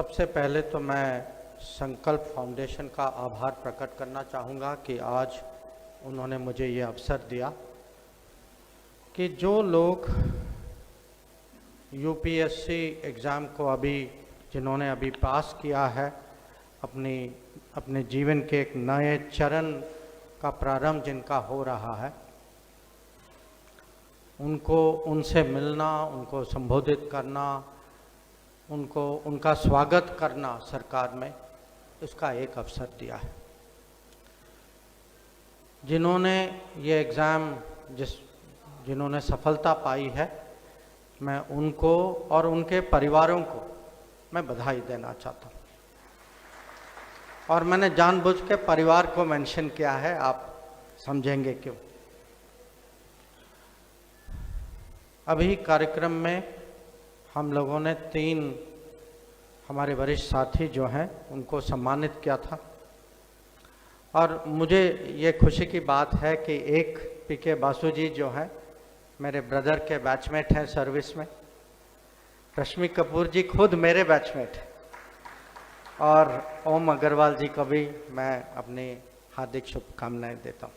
सबसे पहले तो मैं संकल्प फाउंडेशन का आभार प्रकट करना चाहूँगा कि आज उन्होंने मुझे ये अवसर दिया कि जो लोग यूपीएससी एग्ज़ाम को जिन्होंने अभी पास किया है, अपने जीवन के एक नए चरण का प्रारंभ जिनका हो रहा है, उनसे मिलना, उनको संबोधित करना, उनका स्वागत करना सरकार में, इसका एक अवसर दिया है। जिन्होंने ये एग्ज़ाम जिन्होंने सफलता पाई है, मैं उनको और उनके परिवारों को मैं बधाई देना चाहता हूँ। और मैंने जानबूझ के परिवार को मेंशन किया है, आप समझेंगे क्यों। अभी कार्यक्रम में हम लोगों ने 3 हमारे वरिष्ठ साथी जो हैं उनको सम्मानित किया था, और मुझे ये खुशी की बात है कि एक पीके बासु जी जो हैं मेरे ब्रदर के बैचमेट हैं सर्विस में, रश्मि कपूर जी खुद मेरे बैचमेट हैं, और ओम अग्रवाल जी को भी मैं अपनी हार्दिक शुभकामनाएं देता हूँ।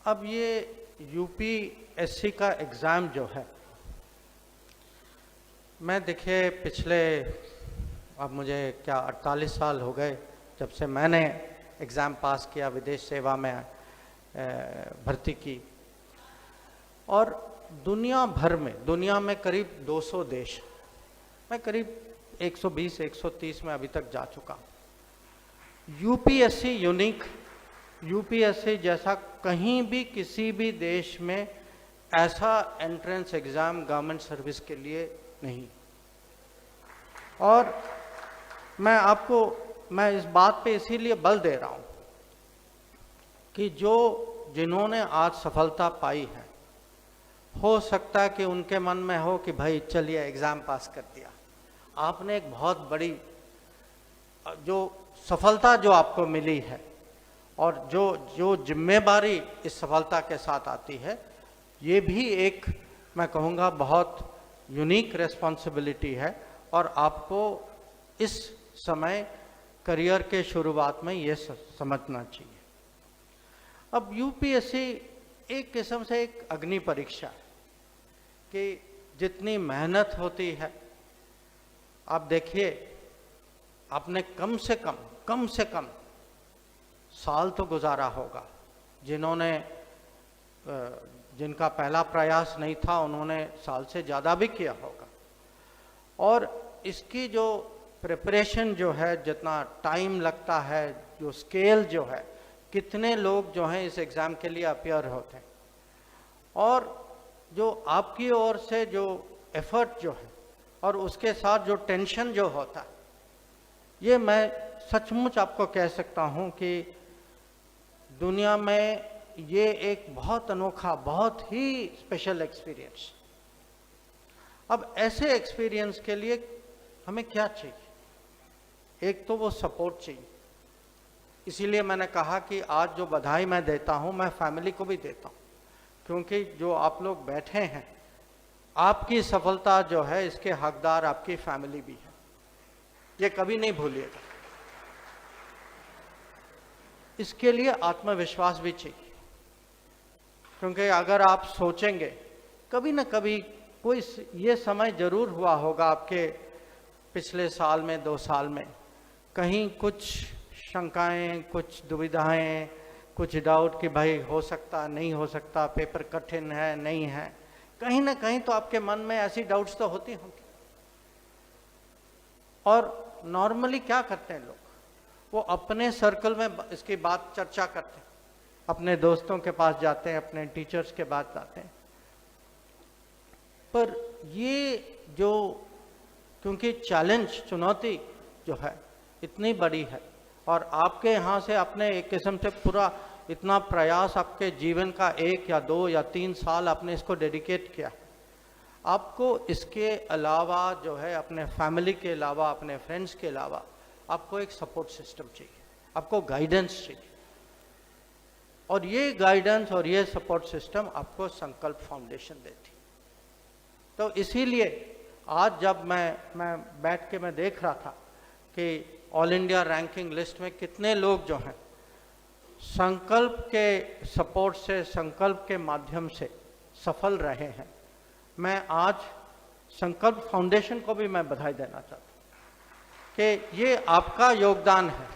अब ये यूपीएससी का एग्ज़ाम जो है, मैं देखिए पिछले अब मुझे 48 साल हो गए जब से मैंने एग्ज़ाम पास किया, विदेश सेवा में भर्ती की, और दुनिया में करीब 200 देश, मैं करीब 120-130 में अभी तक जा चुका। यूपीएससी यूनिक, यूपीएससी जैसा कहीं भी किसी भी देश में ऐसा एंट्रेंस एग्ज़ाम गवर्नमेंट सर्विस के लिए नहीं। और मैं इस बात पे इसीलिए बल दे रहा हूँ कि जिन्होंने आज सफलता पाई है, हो सकता है कि उनके मन में हो कि भाई चलिए एग्ज़ाम पास कर दिया, आपने एक बहुत बड़ी जो सफलता जो आपको मिली है, और जो जिम्मेदारी इस सफलता के साथ आती है, ये भी एक मैं कहूँगा बहुत यूनिक रिस्पॉन्सिबिलिटी है, और आपको इस समय करियर के शुरुआत में ये समझना चाहिए। अब यूपीएससी एक किस्म से एक अग्नि परीक्षा है कि जितनी मेहनत होती है, आप देखिए आपने कम से कम साल तो गुजारा होगा। जिनका पहला प्रयास नहीं था उन्होंने साल से ज़्यादा भी किया होगा, और इसकी जो प्रिपरेशन जो है, जितना टाइम लगता है, जो स्केल जो है, कितने लोग जो हैं इस एग्ज़ाम के लिए अपियर होते हैं, और जो आपकी ओर से जो एफर्ट जो है, और उसके साथ जो टेंशन जो होता है, ये मैं सचमुच आपको कह सकता हूँ कि दुनिया में ये एक बहुत अनोखा, बहुत ही स्पेशल एक्सपीरियंस। अब ऐसे एक्सपीरियंस के लिए हमें क्या चाहिए? एक तो वो सपोर्ट चाहिए। इसीलिए मैंने कहा कि आज जो बधाई मैं देता हूँ, मैं फैमिली को भी देता हूँ, क्योंकि जो आप लोग बैठे हैं, आपकी सफलता जो है इसके हकदार आपकी फैमिली भी है, ये कभी नहीं भूलिएगा। इसके लिए आत्मविश्वास भी चाहिए, क्योंकि अगर आप सोचेंगे कभी ना कभी कोई ये समय जरूर हुआ होगा आपके पिछले साल में, 2 साल में, कहीं कुछ शंकाएं, कुछ दुविधाएं, कुछ डाउट कि भाई हो सकता नहीं हो सकता, पेपर कठिन है नहीं है, कहीं ना कहीं तो आपके मन में ऐसी डाउट्स तो होती होंगी। और नॉर्मली क्या करते हैं लोग, वो अपने सर्कल में इसकी बात चर्चा करते हैं, अपने दोस्तों के पास जाते हैं, अपने टीचर्स के पास जाते हैं। पर ये क्योंकि चुनौती जो है इतनी बड़ी है, और आपके यहाँ से अपने एक किस्म से पूरा इतना प्रयास, आपके जीवन का 1 या 2 या 3 साल आपने इसको डेडिकेट किया, आपको इसके अलावा जो है, अपने फैमिली के अलावा, अपने फ्रेंड्स के अलावा, आपको एक सपोर्ट सिस्टम चाहिए, आपको गाइडेंस चाहिए, और ये गाइडेंस और ये सपोर्ट सिस्टम आपको संकल्प फाउंडेशन देती। तो इसीलिए आज जब मैं बैठ के मैं देख रहा था कि ऑल इंडिया रैंकिंग लिस्ट में कितने लोग जो हैं संकल्प के सपोर्ट से, संकल्प के माध्यम से सफल रहे हैं, मैं आज संकल्प फाउंडेशन को भी मैं बधाई देना चाहता हूँ कि ये आपका योगदान है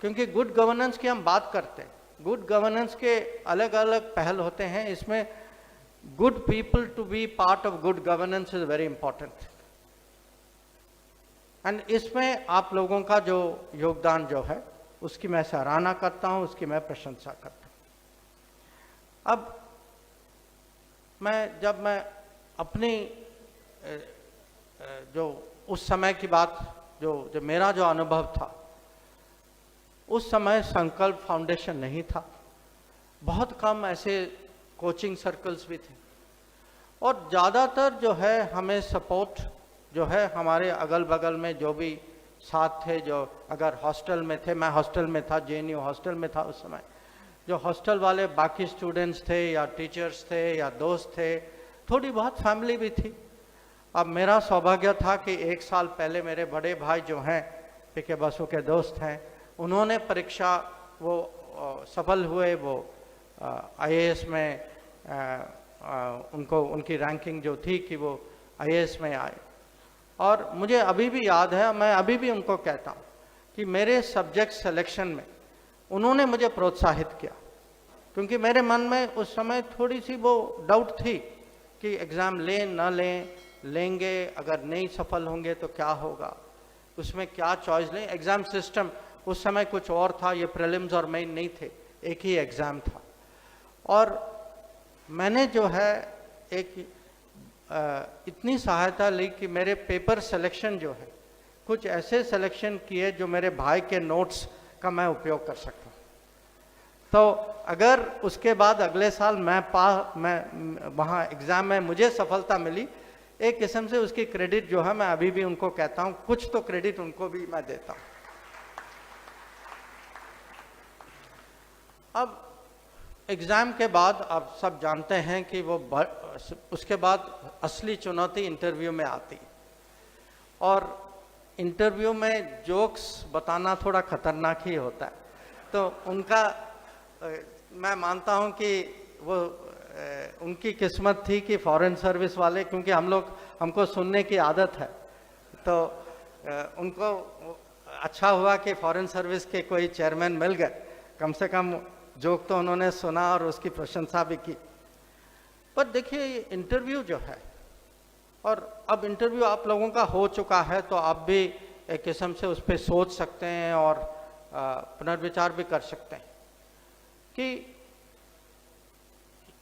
क्योंकि गुड गवर्नेंस की हम बात करते हैं। गुड गवर्नेंस के अलग अलग पहल होते हैं, इसमें good people to be part of good governance is very important. And इसमें आप लोगों का जो योगदान जो है उसकी मैं सराहना करता हूं, उसकी मैं प्रशंसा करता हूं। अब जब मैं अपनी जो उस समय की बात जो मेरा जो अनुभव था, उस समय संकल्प फाउंडेशन नहीं था, बहुत कम ऐसे कोचिंग सर्कल्स भी थे और ज़्यादातर जो है हमें सपोर्ट जो है हमारे अगल बगल में जो भी साथ थे, जो अगर हॉस्टल में थे, मैं हॉस्टल में था, JNU हॉस्टल में था उस समय, जो हॉस्टल वाले बाकी स्टूडेंट्स थे या टीचर्स थे या दोस्त थे, थोड़ी बहुत फैमिली भी थी। अब मेरा सौभाग्य था कि 1 साल पहले मेरे बड़े भाई जो हैं PK बसु के दोस्त हैं, उन्होंने परीक्षा वो सफल हुए, वो IAS में उनकी रैंकिंग जो थी कि वो IAS में आए। और मुझे अभी भी याद है, मैं अभी भी उनको कहता हूँ कि मेरे सब्जेक्ट सिलेक्शन में उन्होंने मुझे प्रोत्साहित किया, क्योंकि मेरे मन में उस समय थोड़ी सी वो डाउट थी कि एग्ज़ाम लें न लेंगे, अगर नहीं सफल होंगे तो क्या होगा, उसमें क्या चॉइस लें। एग्ज़ाम सिस्टम उस समय कुछ और था, ये प्रीलिम्स और मेन नहीं थे, एक ही एग्ज़ाम था। और मैंने जो है इतनी सहायता ली कि मेरे पेपर सिलेक्शन जो है कुछ ऐसे सिलेक्शन किए जो मेरे भाई के नोट्स का मैं उपयोग कर सकता हूँ। तो अगर उसके बाद अगले साल मैं वहाँ एग्ज़ाम में मुझे सफलता मिली, एक किस्म से उसकी क्रेडिट जो है मैं अभी भी उनको कहता हूँ, कुछ तो क्रेडिट उनको भी मैं देता हूँ। अब एग्ज़ाम के बाद आप सब जानते हैं कि उसके बाद असली चुनौती इंटरव्यू में आती, और इंटरव्यू में जोक्स बताना थोड़ा खतरनाक ही होता है। तो उनका मैं मानता हूं कि वो उनकी किस्मत थी कि फॉरेन सर्विस वाले, क्योंकि हमको सुनने की आदत है, तो उनको अच्छा हुआ कि फॉरेन सर्विस के कोई चेयरमैन मिल गए, कम से कम जोक तो उन्होंने सुना और उसकी प्रशंसा भी की। पर देखिए ये इंटरव्यू जो है, और अब इंटरव्यू आप लोगों का हो चुका है तो आप भी एक किस्म से उस पर सोच सकते हैं और पुनर्विचार भी कर सकते हैं कि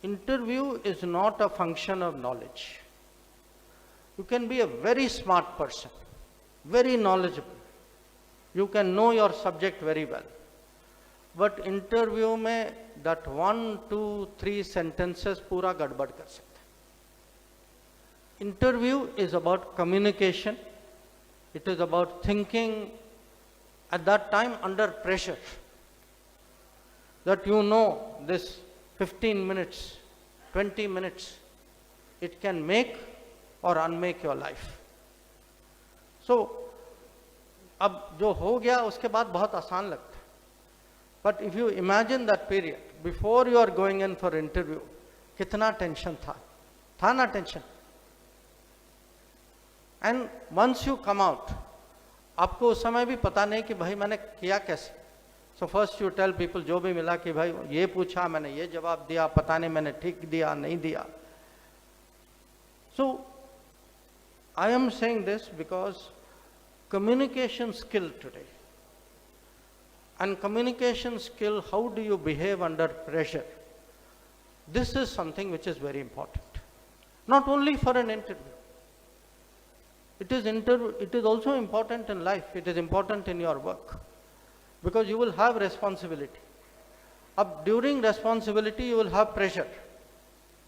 interview is not a function of knowledge. You can be a very smart person, very knowledgeable, you can know your subject very well, but interview में that 1, 2, 3 sentences पूरा गड़बड़ कर सकते हैं। Interview is about communication, it is about thinking at that time under pressure, that you know this 15 minutes, 20 minutes, it can make or unmake your life. So अब जो हो गया उसके बाद बहुत आसान लगता है, but if you imagine that period before you are going in for interview, कितना टेंशन था ना tension, and once you come out, आपको उस समय भी पता नहीं कि भाई मैंने किया कैसे। So first you tell people, जो भी मिला कि भाई ये पूछा मैंने ये जवाब दिया, पता नहीं मैंने ठीक दिया नहीं दिया। So I am saying this because communication skill today, and communication skill, how do you behave under pressure, this is something which is very important, not only for an interview. It is also important in life, it is important in your work, because you will have responsibility. Up during responsibility you will have pressure.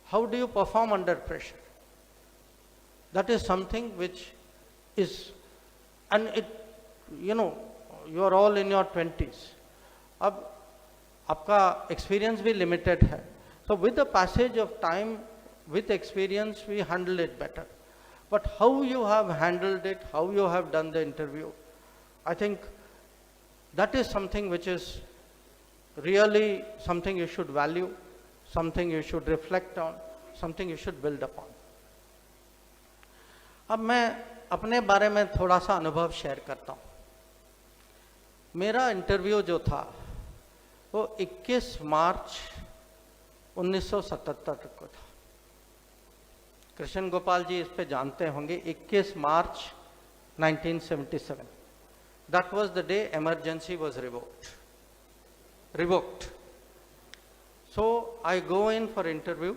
How do you perform under pressure? That is something which is, and it, you know, you are all in your 20s. अब आपका experience भी limited है, so with the passage of time, with experience we handle it better. But how you have handled it, how you have done the interview, I think that is something which is really something you should value, something you should reflect on, something you should build upon. अब मैं अपने बारे में थोड़ा सा अनुभव share करता हूँ। मेरा इंटरव्यू जो था वो 21 मार्च 1977 को था। कृष्ण गोपाल जी इस पे जानते होंगे, 21 मार्च 1977, that was the day emergency was revoked. So I go in for interview,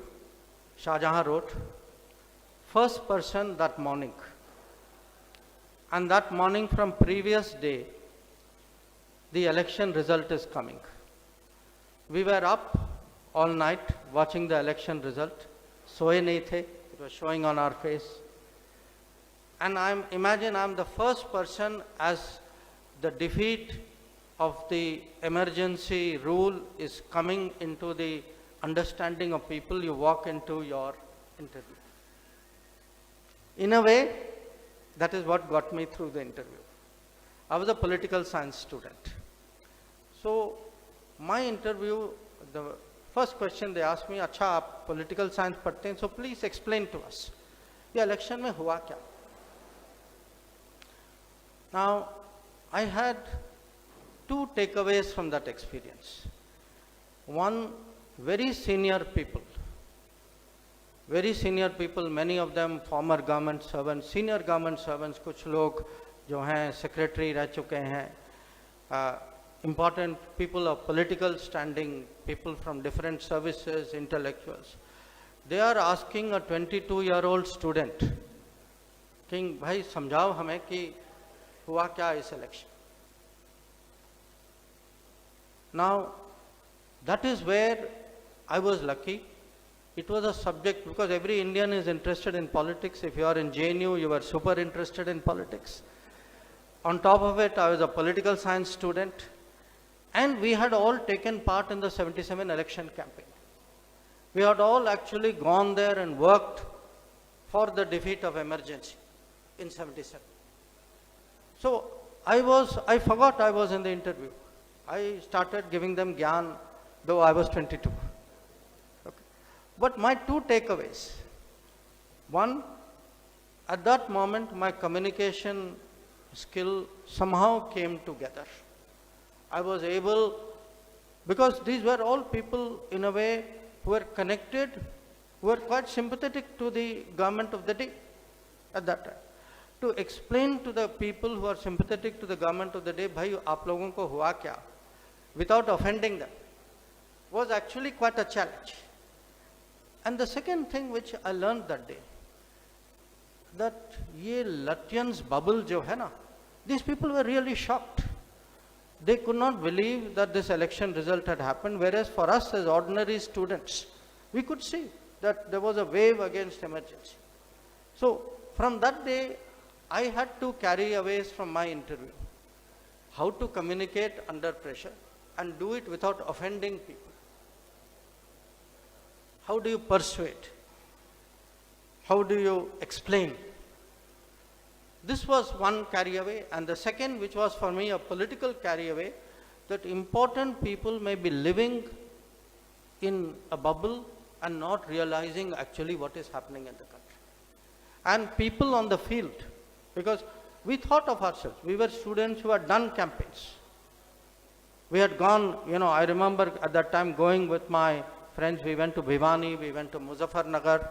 Shahjahan Road, first person that morning, and that morning from previous day the election result is coming. We were up all night watching the election result, soye nahi the, it was showing on our face, and imagine I'm the first person, as the defeat of the emergency rule is coming into the understanding of people, you walk into your interview. In a way, that is what got me through the interview. I was a political science student. So my interview, the first question they asked me, अच्छा आप political science पढ़ते हैं, so please explain to us, ये election में हुआ क्या? Now, I had two takeaways from that experience. One, very senior people, many of them former government servants, senior government servants, कुछ लोग जो हैं secretary रह चुके हैं, important people of political standing, people from different services, intellectuals. They are asking a 22-year-old student, कि भाई समझाओ हमें कि हुआ क्या इस election. Now, that is where I was lucky. It was a subject, because every Indian is interested in politics. If you are in JNU, you are super interested in politics. On top of it, I was a political science student, and we had all taken part in the 77 election campaign. We had all actually gone there and worked for the defeat of emergency in 77. So I forgot I was in the interview. I started giving them gyan, though I was 22. Okay. But my two takeaways. One, at that moment my communication skill somehow came together. I was able, because these were all people in a way who were connected, who were quite sympathetic to the government of the day at that time. To explain to the people who are sympathetic to the government of the day, bhai aap logon ko hua kya, without offending them, was actually quite a challenge. And the second thing which I learned that day, that ye Lutyens bubble jo hai na, these people were really shocked. They could not believe that this election result had happened, whereas for us as ordinary students, we could see that there was a wave against emergency. So from that day, I had to carry away from my interview how to communicate under pressure and do it without offending people. How do you persuade? How do you explain? This was one carry away, and the second, which was for me a political carry away, that important people may be living in a bubble and not realizing actually what is happening in the country. And people on the field, because we thought of ourselves, we were students who had done campaigns. We had gone, I remember at that time going with my friends, we went to Bhiwani, we went to Muzaffarnagar,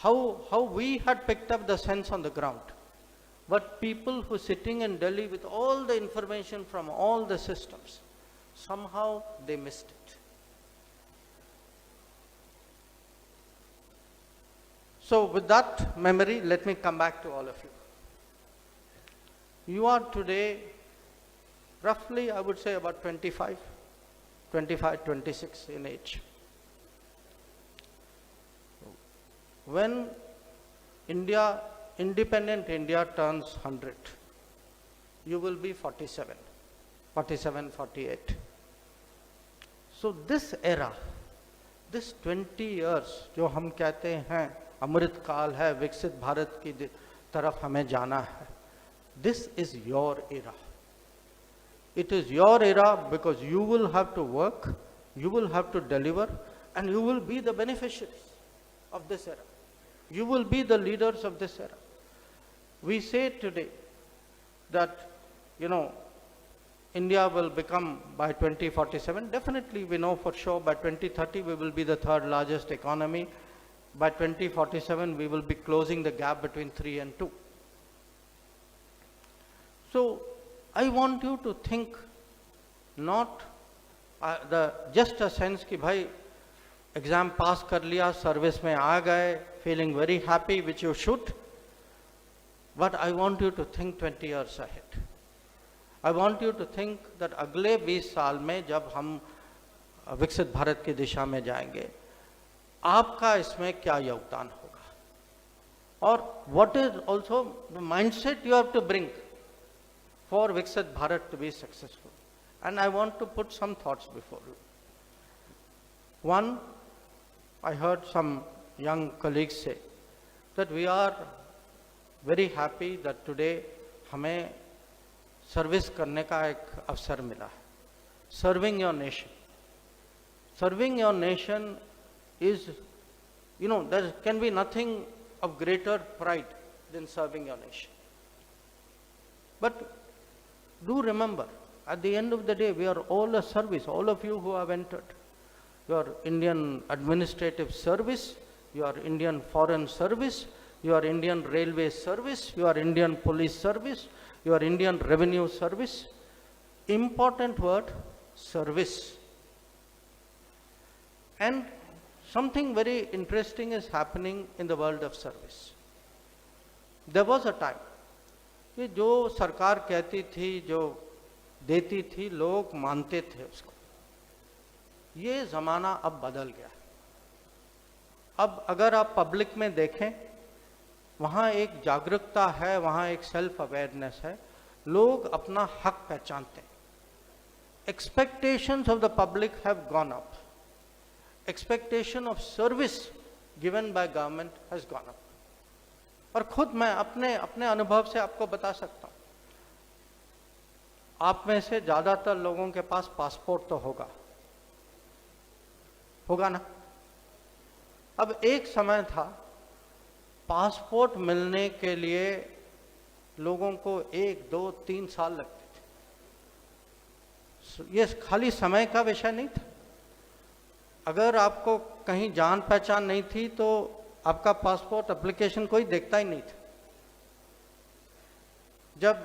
how we had picked up the sense on the ground. But people who are sitting in Delhi with all the information from all the systems, somehow they missed it. So with that memory, let me come back to all of you. You are today roughly, I would say about 25, 26 in age. When independent India turns 100, you will be 47, 48. So this era, this 20 years, जो हम कहते हैं अमृत काल है, विकसित भारत की तरफ हमें जाना है. This is your era. It is your era because you will have to work, you will have to deliver, and you will be the beneficiaries of this era. You will be the leaders of this era. We say today that, India will become by 2047. Definitely we know for sure by 2030 we will be the third largest economy. By 2047 we will be closing the gap between 3 and 2. So I want you to think not just a sense कि भाई exam पास कर लिया, service में आ गए, feeling very happy, which you should, but I want you to think 20 years ahead. I want you to think that अगले 20 साल में जब हम विकसित भारत की दिशा में जाएंगे, आपका इसमें क्या योगदान होगा, और what is also the mindset you have to bring for Viksit Bharat to be successful. And I want to put some thoughts before you. One, I heard some young colleagues say that we are very happy that today हमें service करने का एक अवसर मिला है. Serving your nation. Serving your nation is, there can be nothing of greater pride than serving your nation. But do remember, at the end of the day, we are all a service. All of you who have entered, your Indian administrative service, your Indian foreign service, your Indian railway service, your Indian police service, your Indian revenue service. Important word, service. And something very interesting is happening in the world of service. There was a time कि जो सरकार कहती थी, जो देती थी, लोग मानते थे उसको. ये ज़माना अब बदल गया. अब अगर आप पब्लिक में देखें, वहाँ एक जागरूकता है, वहाँ एक सेल्फ अवेयरनेस है, लोग अपना हक पहचानते हैं. Expectations of the public have gone up. Expectation of service given by government has gone up. और खुद मैं अपने अनुभव से आपको बता सकता हूं, आप में से ज्यादातर लोगों के पास पासपोर्ट तो होगा ना. अब एक समय था, पासपोर्ट मिलने के लिए लोगों को 1, 2, 3 साल लगते थे. ये खाली समय का विषय नहीं था. अगर आपको कहीं जान पहचान नहीं थी तो आपका पासपोर्ट एप्लीकेशन कोई देखता ही नहीं था. जब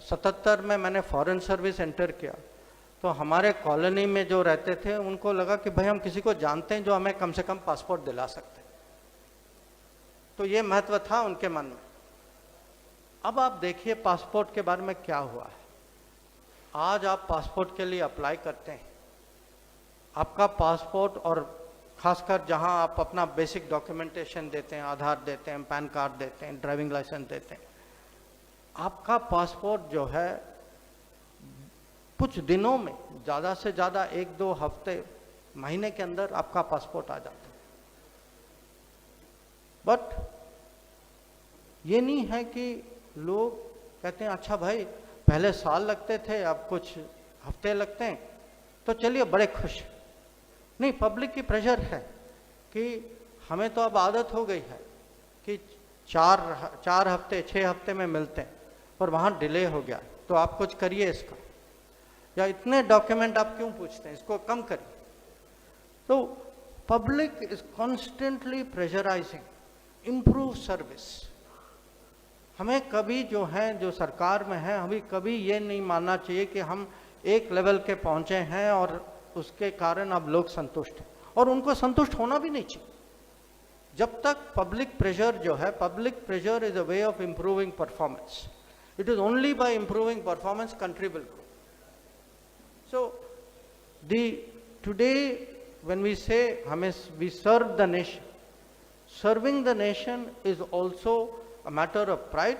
77 में मैंने फॉरेन सर्विस एंटर किया तो हमारे कॉलोनी में जो रहते थे उनको लगा कि भाई हम किसी को जानते हैं जो हमें कम से कम पासपोर्ट दिला सकते हैं. तो ये महत्व था उनके मन में. अब आप देखिए पासपोर्ट के बारे में क्या हुआ है. आज आप पासपोर्ट के लिए अप्लाई करते हैं, आपका पासपोर्ट, और खासकर जहां आप अपना बेसिक डॉक्यूमेंटेशन देते हैं, आधार देते हैं, पैन कार्ड देते हैं, ड्राइविंग लाइसेंस देते हैं, आपका पासपोर्ट जो है कुछ दिनों में, ज़्यादा से ज़्यादा 1-2 हफ्ते, महीने के अंदर आपका पासपोर्ट आ जाता है. बट ये नहीं है कि लोग कहते हैं अच्छा भाई पहले साल लगते थे, अब कुछ हफ्ते लगते हैं, तो चलिए बड़े खुश. नहीं, पब्लिक की प्रेशर है कि हमें तो अब आदत हो गई है कि 4 हफ्ते 6 हफ्ते में मिलते हैं, और वहाँ डिले हो गया तो आप कुछ करिए इसका, या इतने डॉक्यूमेंट आप क्यों पूछते हैं, इसको कम करिए. तो public is constantly pressurising, improve service. हमें कभी जो सरकार में है, हमें कभी ये नहीं मानना चाहिए कि हम एक लेवल के पहुंचे हैं और उसके कारण अब लोग संतुष्ट हैं, और उनको संतुष्ट होना भी नहीं चाहिए. जब तक पब्लिक प्रेशर जो है, public pressure is a way of improving performance. It is only by improving performance country will grow. So today when we say we serve the nation, serving the nation is also a matter of pride,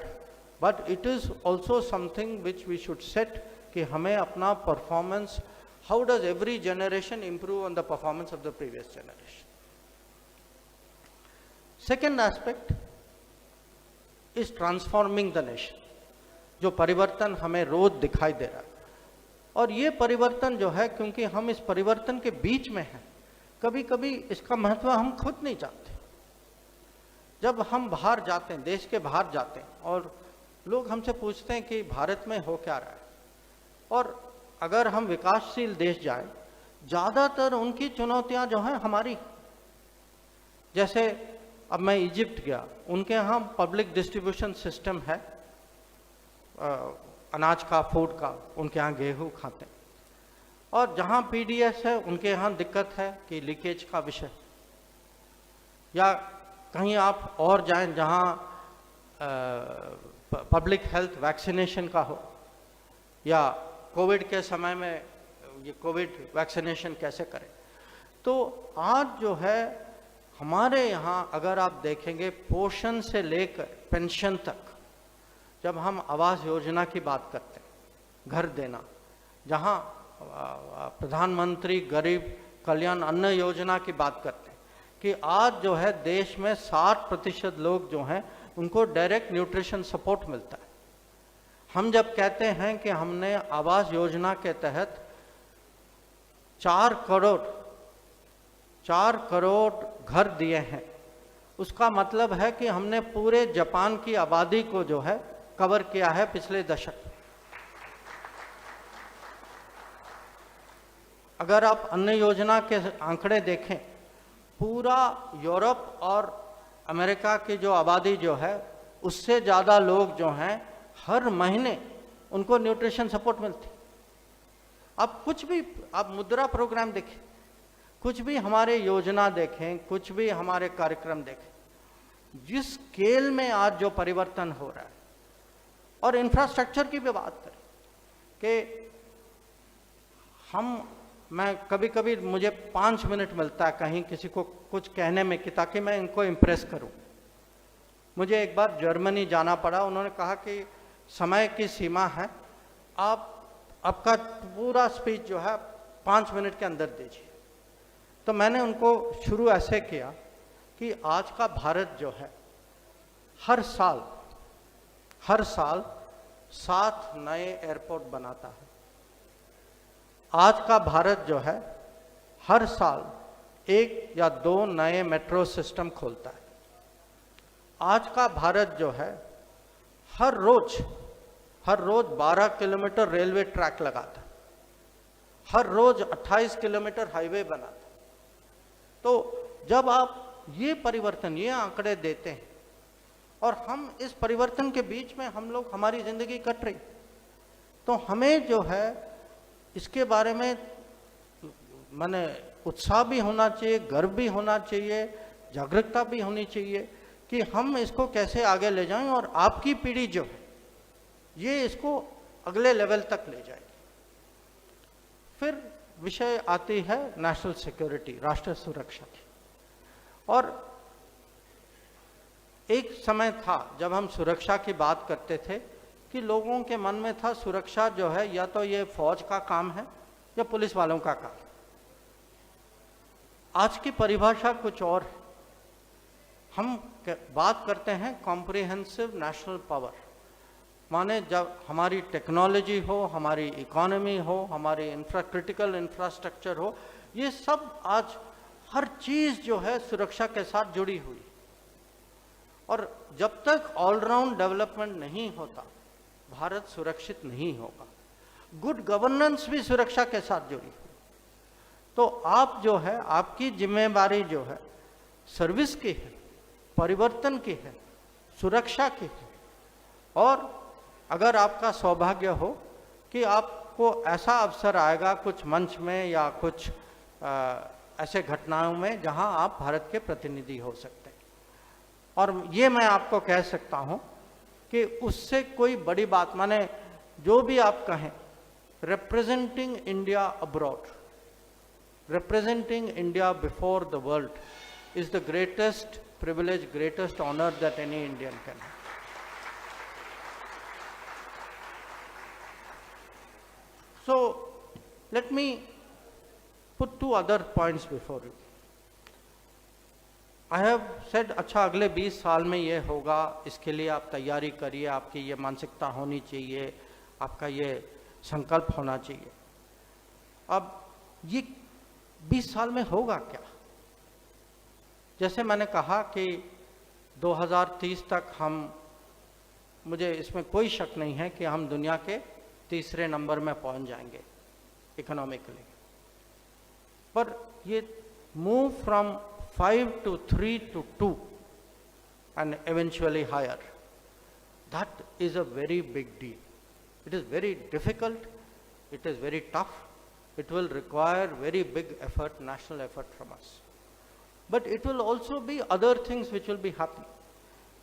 but it is also something which we should set कि हमें अपना performance, how does every generation improve on the performance of the previous generation. Second aspect is transforming the nation, जो परिवर्तन हमें रोज दिखाई दे रहा है। और ये परिवर्तन जो है, क्योंकि हम इस परिवर्तन के बीच में हैं, कभी कभी इसका महत्व हम खुद नहीं जानते। जब हम बाहर जाते हैं, देश के बाहर जाते हैं, और लोग हमसे पूछते हैं कि भारत में हो क्या रहा है, और अगर हम विकासशील देश जाएं, ज़्यादातर उनकी चुनौतियां जो हैं हमारी, जैसे अब मैं इजिप्ट गया, उनके यहाँ पब्लिक डिस्ट्रीब्यूशन सिस्टम है अनाज का, फूड का, उनके यहाँ गेहूँ खाते हैं। और जहाँ पीडीएस है उनके यहाँ दिक्कत है कि लीकेज का विषय, या कहीं आप और जाएं जहाँ पब्लिक हेल्थ वैक्सीनेशन का हो, या कोविड के समय में ये कोविड वैक्सीनेशन कैसे करें। तो आज जो है हमारे यहाँ अगर आप देखेंगे, पोषण से लेकर पेंशन तक, जब हम आवास योजना की बात करते हैं, घर देना, जहाँ प्रधानमंत्री गरीब कल्याण अन्न योजना की बात करते हैं, कि आज जो है देश में 60% लोग जो हैं उनको डायरेक्ट न्यूट्रिशन सपोर्ट मिलता है। हम जब कहते हैं कि हमने आवास योजना के तहत 4 करोड़ घर दिए हैं, उसका मतलब है कि हमने पूरे जापान की आबादी को जो है कवर किया है पिछले दशक में। अगर आप अन्न योजना के आंकड़े देखें, पूरा यूरोप और अमेरिका की जो आबादी जो है, उससे ज़्यादा लोग जो हैं हर महीने उनको न्यूट्रिशन सपोर्ट मिलती। आप कुछ भी, आप मुद्रा प्रोग्राम देखें, कुछ भी हमारे योजना देखें, कुछ भी हमारे कार्यक्रम देखें, जिस स्केल में आज जो परिवर्तन हो रहा है, और इंफ्रास्ट्रक्चर की भी बात करें कि मैं कभी कभी मुझे 5 मिनट मिलता है कहीं किसी को कुछ कहने में, कि ताकि मैं इनको इम्प्रेस करूं। मुझे एक बार जर्मनी जाना पड़ा, उन्होंने कहा कि समय की सीमा है, आपका पूरा स्पीच जो है 5 मिनट के अंदर दीजिए। तो मैंने उनको शुरू ऐसे किया कि आज का भारत जो है हर साल 7 नए एयरपोर्ट बनाता है। आज का भारत जो है हर साल 1 या 2 नए मेट्रो सिस्टम खोलता है। आज का भारत जो है हर रोज 12 किलोमीटर रेलवे ट्रैक लगाता है, हर रोज 28 किलोमीटर हाईवे बनाता है। तो जब आप ये परिवर्तन, ये आंकड़े देते हैं, और हम इस परिवर्तन के बीच में हमारी जिंदगी कट रही, तो हमें जो है इसके बारे में माने उत्साह भी होना चाहिए, गर्व भी होना चाहिए, जागरूकता भी होनी चाहिए कि हम इसको कैसे आगे ले जाएं, और आपकी पीढ़ी जो है ये इसको अगले लेवल तक ले जाएगी। फिर विषय आती है नेशनल सिक्योरिटी, राष्ट्रीय सुरक्षा की। और एक समय था जब हम सुरक्षा की बात करते थे कि लोगों के मन में था सुरक्षा जो है या तो ये फौज का काम है या पुलिस वालों का काम। आज की परिभाषा कुछ और है। हम बात करते हैं कॉम्प्रिहेंसिव नेशनल पावर, माने जब हमारी टेक्नोलॉजी हो, हमारी इकोनॉमी हो, हमारी क्रिटिकल इंफ्रास्ट्रक्चर हो, ये सब आज हर चीज जो है सुरक्षा के साथ जुड़ी हुई। और जब तक ऑलराउंड डेवलपमेंट नहीं होता, भारत सुरक्षित नहीं होगा। गुड गवर्नेंस भी सुरक्षा के साथ जुड़ी हुई। तो आप जो है, आपकी जिम्मेदारी जो है सर्विस की है, परिवर्तन की है, सुरक्षा की है। और अगर आपका सौभाग्य हो कि आपको ऐसा अवसर आएगा कुछ मंच में या कुछ ऐसे घटनाओं में जहां आप भारत के प्रतिनिधि हो सकते हैं, और ये मैं आपको कह सकता हूं कि उससे कोई बड़ी बात, माने जो भी आप कहें, representing India abroad, representing India before the world is the greatest privilege, greatest honor that any Indian can have. So let me put 2 other points before you. I have said अच्छा अगले 20 साल में ये होगा, इसके लिए आप तैयारी करिए, आपकी ये मानसिकता होनी चाहिए, आपका ये संकल्प होना चाहिए। अब ये 20 साल में होगा क्या? जैसे मैंने कहा कि 2030 तक मुझे इसमें कोई शक नहीं है कि हम दुनिया के तीसरे नंबर में पहुंच जाएंगे इकोनॉमिकली, पर ये move from 5 to 3 to 2 and eventually higher, that is a very big deal. It is very difficult, it is very tough, it will require very big effort, national effort from us. But it will also be other things which will be happening.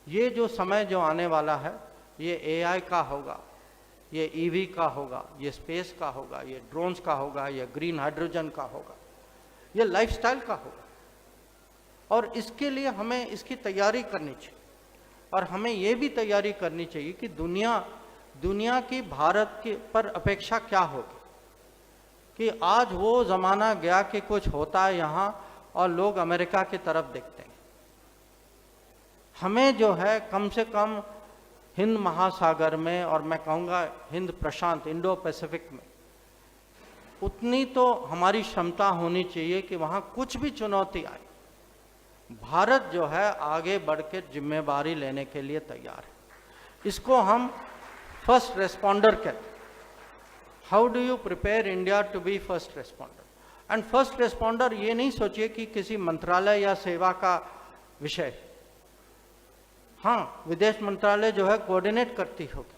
ये जो समय जो आने वाला है, ये AI का होगा, ये EV का होगा, ये स्पेस का होगा, ये ड्रोन्स का होगा, ये ग्रीन हाइड्रोजन का होगा, ये लाइफस्टाइल का होगा। और इसके लिए हमें इसकी तैयारी करनी चाहिए, और हमें ये भी तैयारी करनी चाहिए कि दुनिया की भारत के पर अपेक्षा क्या होगी। कि आज वो ज़माना गया कि कुछ होता है यहाँ और लोग अमेरिका की तरफ देखते हैं। हमें जो है कम से कम हिंद महासागर में, और मैं कहूँगा हिंद प्रशांत, इंडो पैसिफिक में, उतनी तो हमारी क्षमता होनी चाहिए कि वहाँ कुछ भी चुनौती आए, भारत जो है आगे बढ़ के जिम्मेदारी लेने के लिए तैयार है। इसको हम फर्स्ट रेस्पॉन्डर कहते हैं। How do you prepare India to be first responder? And first responder ये नहीं सोचिए कि किसी मंत्रालय या सेवा का विषय। हाँ, विदेश मंत्रालय जो है कोऑर्डिनेट करती होगी,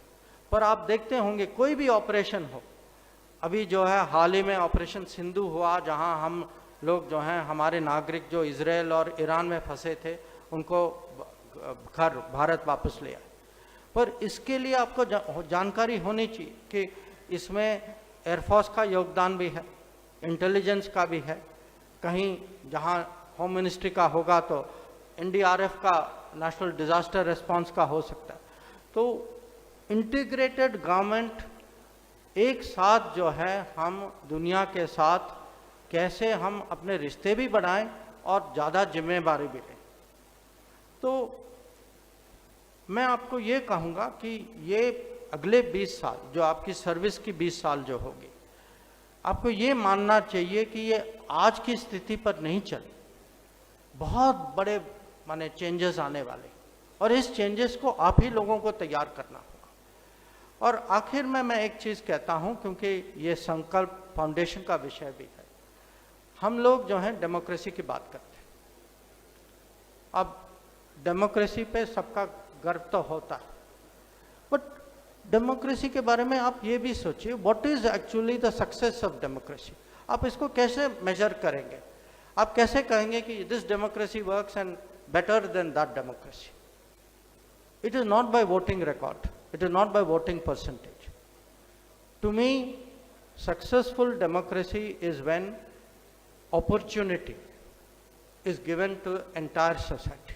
पर आप देखते होंगे कोई भी ऑपरेशन हो, अभी जो है हाल ही में ऑपरेशन सिंधु हुआ, जहां हम लोग जो हैं, हमारे नागरिक जो इजराइल और ईरान में फंसे थे, उनको घर भारत वापस ले आए। पर इसके लिए आपको जानकारी होनी चाहिए कि इसमें एयरफोर्स का योगदान भी है, इंटेलिजेंस का भी है, कहीं जहां होम मिनिस्ट्री का होगा तो NDRF का, नेशनल डिजास्टर रिस्पांस का हो सकता है। तो इंटीग्रेटेड गवर्नमेंट एक साथ जो है, हम दुनिया के साथ कैसे हम अपने रिश्ते भी बढ़ाएं और ज़्यादा जिम्मेदारी भी लें। तो मैं आपको ये कहूँगा कि ये अगले 20 साल जो आपकी सर्विस की 20 साल जो होगी, आपको ये मानना चाहिए कि ये आज की स्थिति पर नहीं चले, बहुत बड़े माने चेंजेस आने वाले, और इस चेंजेस को आप ही लोगों को तैयार करना होगा। और आखिर में मैं एक चीज़ कहता हूँ, क्योंकि ये संकल्प फाउंडेशन का विषय भी है। हम लोग जो हैं डेमोक्रेसी की बात करते हैं। अब डेमोक्रेसी पे सबका गर्व तो होता है, बट डेमोक्रेसी के बारे में आप ये भी सोचिए, what is actually the success of democracy? आप इसको कैसे मेजर करेंगे? आप कैसे कहेंगे कि this democracy works and better than that democracy? It is not by voting record, it is not by voting percentage. To me successful democracy is when opportunity is given to entire society.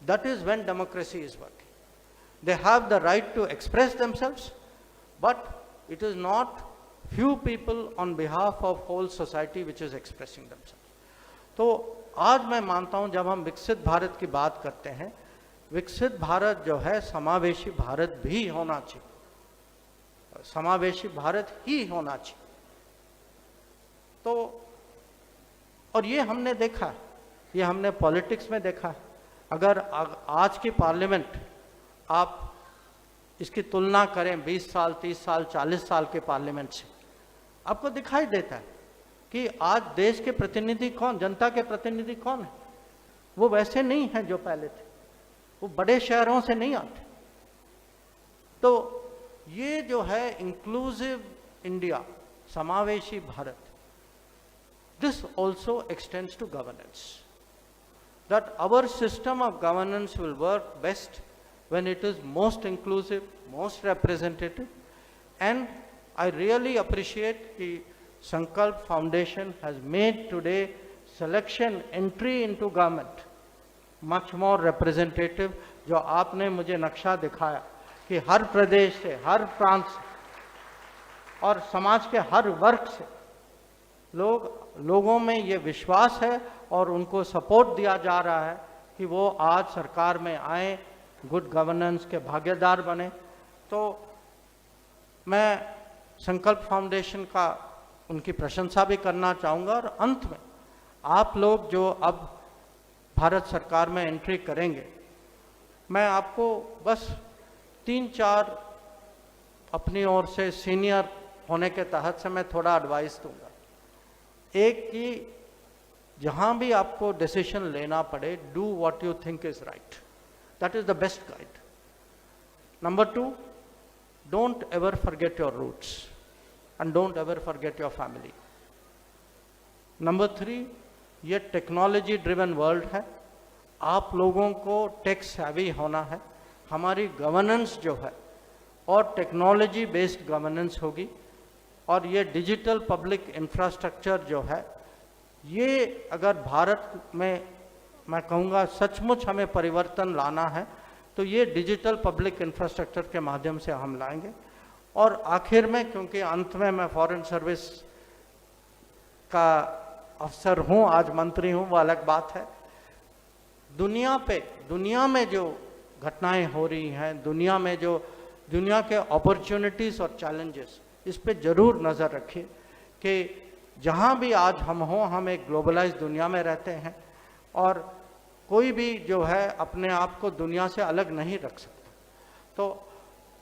That is when democracy is working. They have the right to express themselves, but it is not few people on behalf of whole society which is expressing themselves. तो आज मैं मानता हूं, जब हम विकसित भारत की बात करते हैं, विकसित भारत जो है समावेशी भारत भी होना चाहिए, समावेशी भारत ही होना चाहिए। तो और ये हमने देखा है, ये हमने पॉलिटिक्स में देखा है। अगर आज की पार्लियामेंट आप इसकी तुलना करें 20 साल, 30 साल, 40 साल के पार्लियामेंट से, आपको दिखाई देता है कि आज देश के प्रतिनिधि कौन, जनता के प्रतिनिधि कौन है। वो वैसे नहीं हैं जो पहले थे, वो बड़े शहरों से नहीं आते। तो ये जो है इंक्लूसिव इंडिया, समावेशी Bharat, this also extends to governance. That our system of governance will work best when it is most inclusive, most representative. And I really appreciate the Sankalp Foundation has made today selection entry into government much more representative. जो आपने मुझे नक्शा दिखाया कि हर प्रदेश से, हर प्रांत से और समाज के हर वर्ग से लोगों में ये विश्वास है और उनको सपोर्ट दिया जा रहा है कि वो आज सरकार में आए, गुड गवर्नेंस के भागीदार बने। तो मैं संकल्प फाउंडेशन का उनकी प्रशंसा भी करना चाहूँगा। और अंत में आप लोग जो अब भारत सरकार में एंट्री करेंगे, मैं आपको बस 3-4 अपनी ओर से सीनियर होने के तहत से मैं थोड़ा एडवाइस दूंगा। एक कि जहाँ भी आपको डिसीजन लेना पड़े, do what you think is right, that is the best guide. Number 2, don't ever forget your roots and don't ever forget your family. Number 3, ये टेक्नोलॉजी ड्रिवन वर्ल्ड है, आप लोगों को टेक सेवी होना है। हमारी गवर्नेंस जो है और टेक्नोलॉजी बेस्ड गवर्नेंस होगी, और ये डिजिटल पब्लिक इंफ्रास्ट्रक्चर जो है, ये अगर भारत में मैं कहूँगा सचमुच हमें परिवर्तन लाना है तो ये डिजिटल पब्लिक इंफ्रास्ट्रक्चर के माध्यम से हम लाएंगे। और आखिर में, क्योंकि अंत में मैं फॉरेन सर्विस का अफसर हूँ, आज मंत्री हूँ, वो अलग बात है। दुनिया में जो घटनाएं हो रही हैं, दुनिया के अपॉर्चुनिटीज़ और चैलेंजेस, इस पे जरूर नज़र रखिए कि जहाँ भी आज हम हों, हम एक ग्लोबलाइज दुनिया में रहते हैं और कोई भी जो है अपने आप को दुनिया से अलग नहीं रख सकता। तो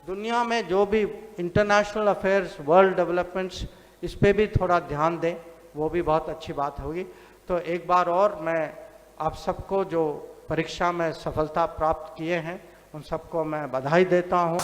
दुनिया में जो भी इंटरनेशनल अफेयर्स, वर्ल्ड डेवलपमेंट्स, इस पे भी थोड़ा ध्यान दें, वो भी बहुत अच्छी बात होगी। तो एक बार और मैं आप सबको जो परीक्षा में सफलता प्राप्त किए हैं, उन सबको मैं बधाई देता हूँ।